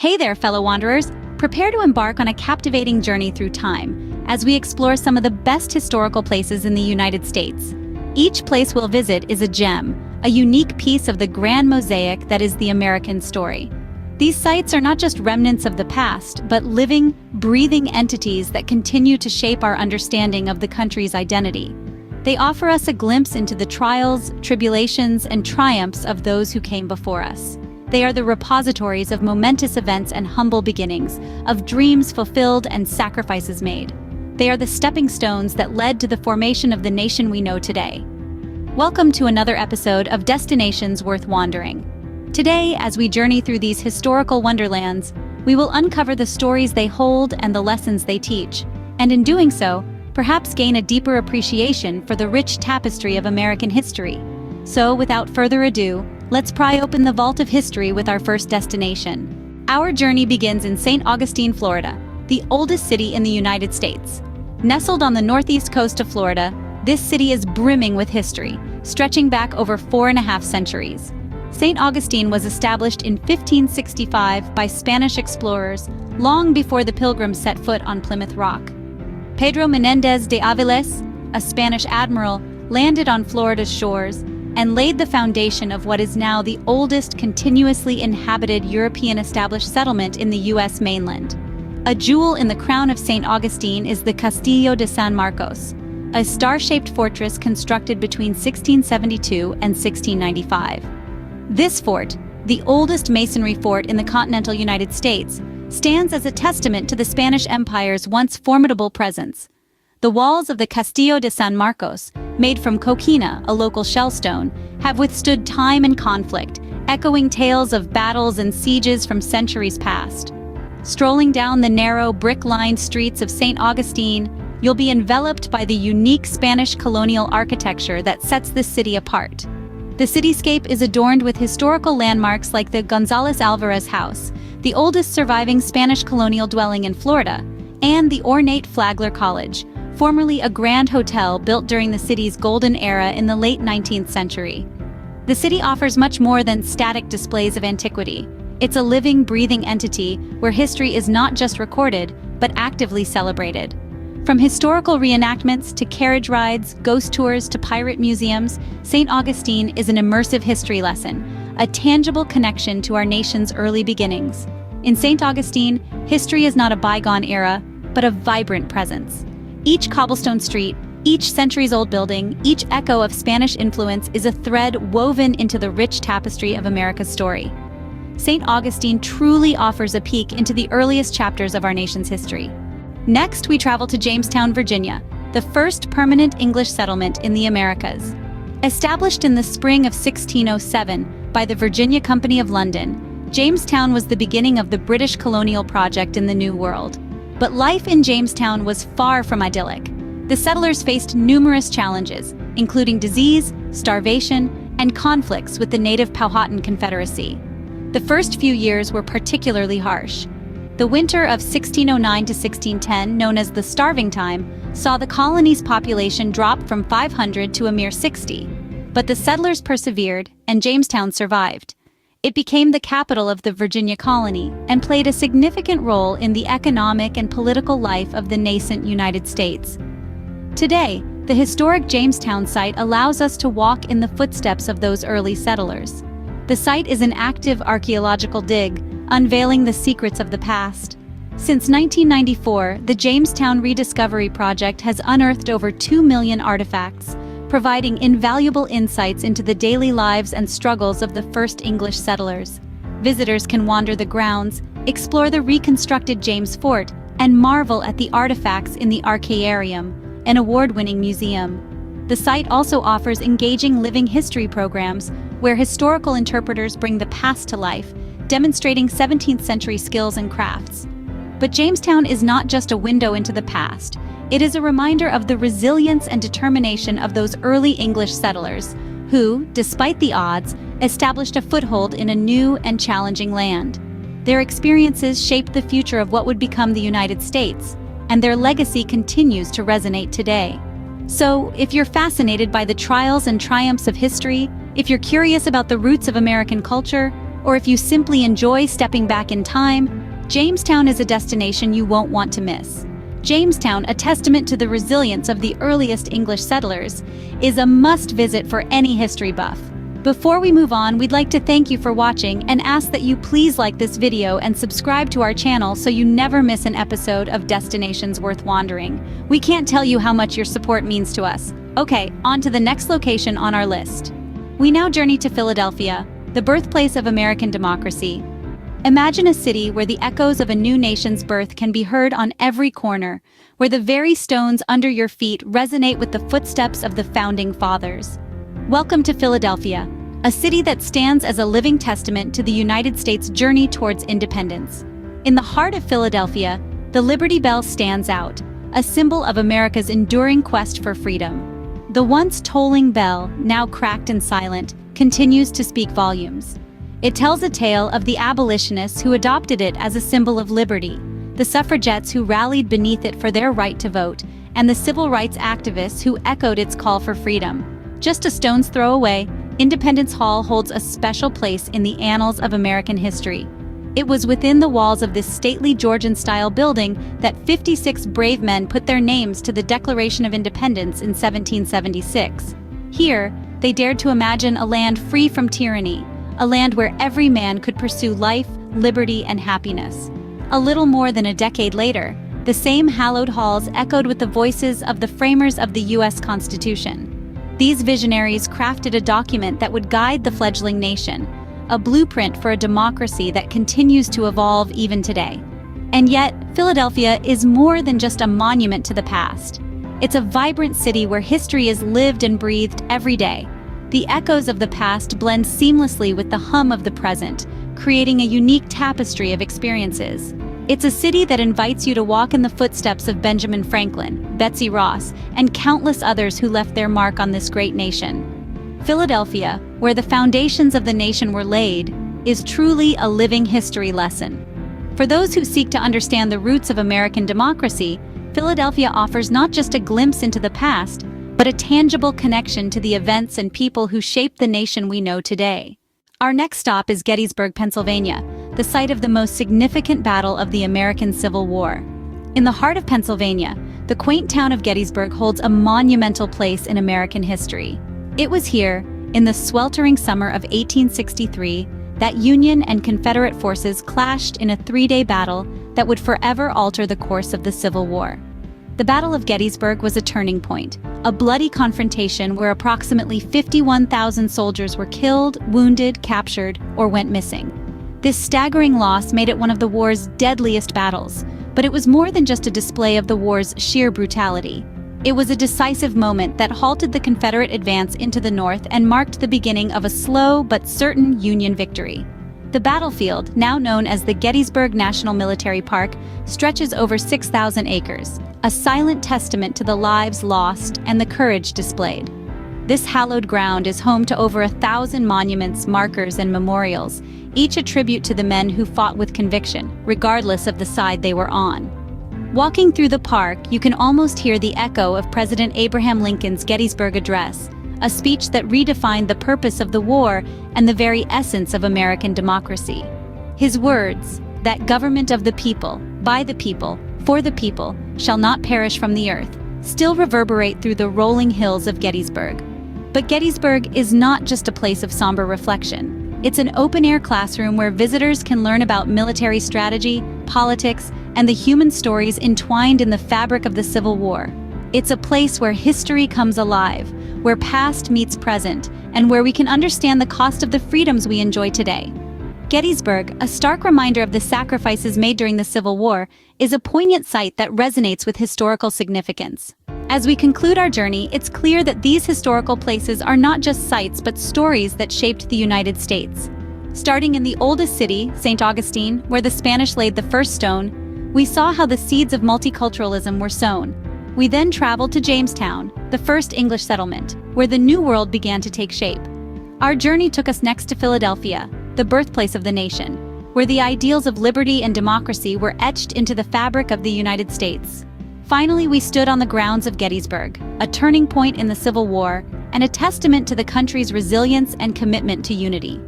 Hey there, fellow wanderers! Prepare to embark on a captivating journey through time as we explore some of the best historical places in the United States. Each place we'll visit is a gem, a unique piece of the grand mosaic that is the American story. These sites are not just remnants of the past, but living, breathing entities that continue to shape our understanding of the country's identity. They offer us a glimpse into the trials, tribulations, and triumphs of those who came before us. They are the repositories of momentous events and humble beginnings, of dreams fulfilled and sacrifices made. They are the stepping stones that led to the formation of the nation we know today. Welcome to another episode of Destinations Worth Wandering. Today, as we journey through these historical wonderlands, we will uncover the stories they hold and the lessons they teach, and in doing so, perhaps gain a deeper appreciation for the rich tapestry of American history. So, without further ado, let's pry open the vault of history with our first destination. Our journey begins in St. Augustine, Florida, the oldest city in the United States. Nestled on the northeast coast of Florida, this city is brimming with history, stretching back over 4.5 centuries. St. Augustine was established in 1565 by Spanish explorers, long before the Pilgrims set foot on Plymouth Rock. Pedro Menéndez de Avilés, a Spanish admiral, landed on Florida's shores and laid the foundation of what is now the oldest continuously inhabited European established settlement in the U.S. mainland. A jewel in the crown of St. Augustine is the Castillo de San Marcos, a star-shaped fortress constructed between 1672 and 1695. This fort, the oldest masonry fort in the continental United States, stands as a testament to the Spanish Empire's once formidable presence. The walls of the Castillo de San Marcos, made from coquina, a local shellstone, have withstood time and conflict, echoing tales of battles and sieges from centuries past. Strolling down the narrow, brick-lined streets of St. Augustine, you'll be enveloped by the unique Spanish colonial architecture that sets this city apart. The cityscape is adorned with historical landmarks like the González Álvarez House, the oldest surviving Spanish colonial dwelling in Florida, and the ornate Flagler College, formerly a grand hotel built during the city's golden era in the late 19th century. The city offers much more than static displays of antiquity. It's a living, breathing entity where history is not just recorded, but actively celebrated. From historical reenactments to carriage rides, ghost tours to pirate museums, St. Augustine is an immersive history lesson, a tangible connection to our nation's early beginnings. In St. Augustine, history is not a bygone era, but a vibrant presence. Each cobblestone street, each centuries-old building, each echo of Spanish influence is a thread woven into the rich tapestry of America's story. St. Augustine truly offers a peek into the earliest chapters of our nation's history. Next, we travel to Jamestown, Virginia, the first permanent English settlement in the Americas. Established in the spring of 1607 by the Virginia Company of London, Jamestown was the beginning of the British colonial project in the New World. But life in Jamestown was far from idyllic. The settlers faced numerous challenges, including disease, starvation, and conflicts with the native Powhatan Confederacy. The first few years were particularly harsh. The winter of 1609 to 1610, known as the Starving Time, saw the colony's population drop from 500 to a mere 60. But the settlers persevered, and Jamestown survived. It became the capital of the Virginia colony and played a significant role in the economic and political life of the nascent United States. Today, the historic Jamestown site allows us to walk in the footsteps of those early settlers. The site is an active archaeological dig, unveiling the secrets of the past. Since 1994, the Jamestown Rediscovery Project has unearthed over 2 million artifacts, providing invaluable insights into the daily lives and struggles of the first English settlers. Visitors can wander the grounds, explore the reconstructed James Fort, and marvel at the artifacts in the Archaearium, an award-winning museum. The site also offers engaging living history programs where historical interpreters bring the past to life, demonstrating 17th century skills and crafts. But Jamestown is not just a window into the past. It is a reminder of the resilience and determination of those early English settlers who, despite the odds, established a foothold in a new and challenging land. Their experiences shaped the future of what would become the United States, and their legacy continues to resonate today. So, if you're fascinated by the trials and triumphs of history, if you're curious about the roots of American culture, or if you simply enjoy stepping back in time, Jamestown is a destination you won't want to miss. Jamestown, a testament to the resilience of the earliest English settlers, is a must-visit for any history buff. Before we move on, we'd like to thank you for watching and ask that you please like this video and subscribe to our channel so you never miss an episode of Destinations Worth Wandering. We can't tell you how much your support means to us. Okay, on to the next location on our list. We now journey to Philadelphia, the birthplace of American democracy. Imagine a city where the echoes of a new nation's birth can be heard on every corner, where the very stones under your feet resonate with the footsteps of the founding fathers. Welcome to Philadelphia, a city that stands as a living testament to the United States' journey towards independence. In the heart of Philadelphia, the Liberty Bell stands out, a symbol of America's enduring quest for freedom. The once tolling bell, now cracked and silent, continues to speak volumes. It tells a tale of the abolitionists who adopted it as a symbol of liberty, the suffragettes who rallied beneath it for their right to vote, and the civil rights activists who echoed its call for freedom. Just a stone's throw away, Independence Hall holds a special place in the annals of American history. It was within the walls of this stately Georgian-style building that 56 brave men put their names to the Declaration of Independence in 1776. Here, they dared to imagine a land free from tyranny, a land where every man could pursue life, liberty, and happiness. A little more than a decade later, the same hallowed halls echoed with the voices of the framers of the U.S. Constitution. These visionaries crafted a document that would guide the fledgling nation, a blueprint for a democracy that continues to evolve even today. And yet, Philadelphia is more than just a monument to the past. It's a vibrant city where history is lived and breathed every day. The echoes of the past blend seamlessly with the hum of the present, creating a unique tapestry of experiences. It's a city that invites you to walk in the footsteps of Benjamin Franklin, Betsy Ross, and countless others who left their mark on this great nation. Philadelphia, where the foundations of the nation were laid, is truly a living history lesson. For those who seek to understand the roots of American democracy, Philadelphia offers not just a glimpse into the past, but a tangible connection to the events and people who shaped the nation we know today. Our next stop is Gettysburg, Pennsylvania, the site of the most significant battle of the American Civil War. In the heart of Pennsylvania, the quaint town of Gettysburg holds a monumental place in American history. It was here, in the sweltering summer of 1863, that Union and Confederate forces clashed in a three-day battle that would forever alter the course of the Civil War. The Battle of Gettysburg was a turning point, a bloody confrontation where approximately 51,000 soldiers were killed, wounded, captured, or went missing. This staggering loss made it one of the war's deadliest battles, but it was more than just a display of the war's sheer brutality. It was a decisive moment that halted the Confederate advance into the North and marked the beginning of a slow but certain Union victory. The battlefield, now known as the Gettysburg National Military Park, stretches over 6,000 acres, a silent testament to the lives lost and the courage displayed. This hallowed ground is home to over 1,000 monuments, markers, and memorials, each a tribute to the men who fought with conviction, regardless of the side they were on. Walking through the park, you can almost hear the echo of President Abraham Lincoln's Gettysburg Address, a speech that redefined the purpose of the war and the very essence of American democracy. His words, that government of the people, by the people, for the people, shall not perish from the earth, still reverberate through the rolling hills of Gettysburg. But Gettysburg is not just a place of somber reflection. It's an open-air classroom where visitors can learn about military strategy, politics, and the human stories entwined in the fabric of the Civil War. It's a place where history comes alive, where past meets present, and where we can understand the cost of the freedoms we enjoy today. Gettysburg, a stark reminder of the sacrifices made during the Civil War, is a poignant site that resonates with historical significance. As we conclude our journey, it's clear that these historical places are not just sites but stories that shaped the United States. Starting in the oldest city, St. Augustine, where the Spanish laid the first stone, we saw how the seeds of multiculturalism were sown. We then traveled to Jamestown, the first English settlement, where the New World began to take shape. Our journey took us next to Philadelphia, the birthplace of the nation, where the ideals of liberty and democracy were etched into the fabric of the United States. Finally, we stood on the grounds of Gettysburg, a turning point in the Civil War and a testament to the country's resilience and commitment to unity.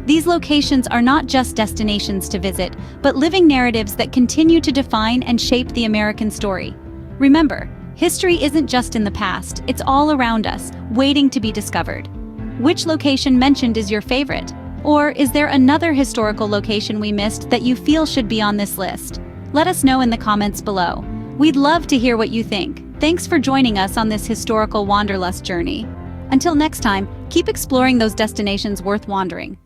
These locations are not just destinations to visit, but living narratives that continue to define and shape the American story. Remember, history isn't just in the past, it's all around us, waiting to be discovered. Which location mentioned is your favorite? Or is there another historical location we missed that you feel should be on this list? Let us know in the comments below. We'd love to hear what you think. Thanks for joining us on this historical wanderlust journey. Until next time, keep exploring those destinations worth wandering.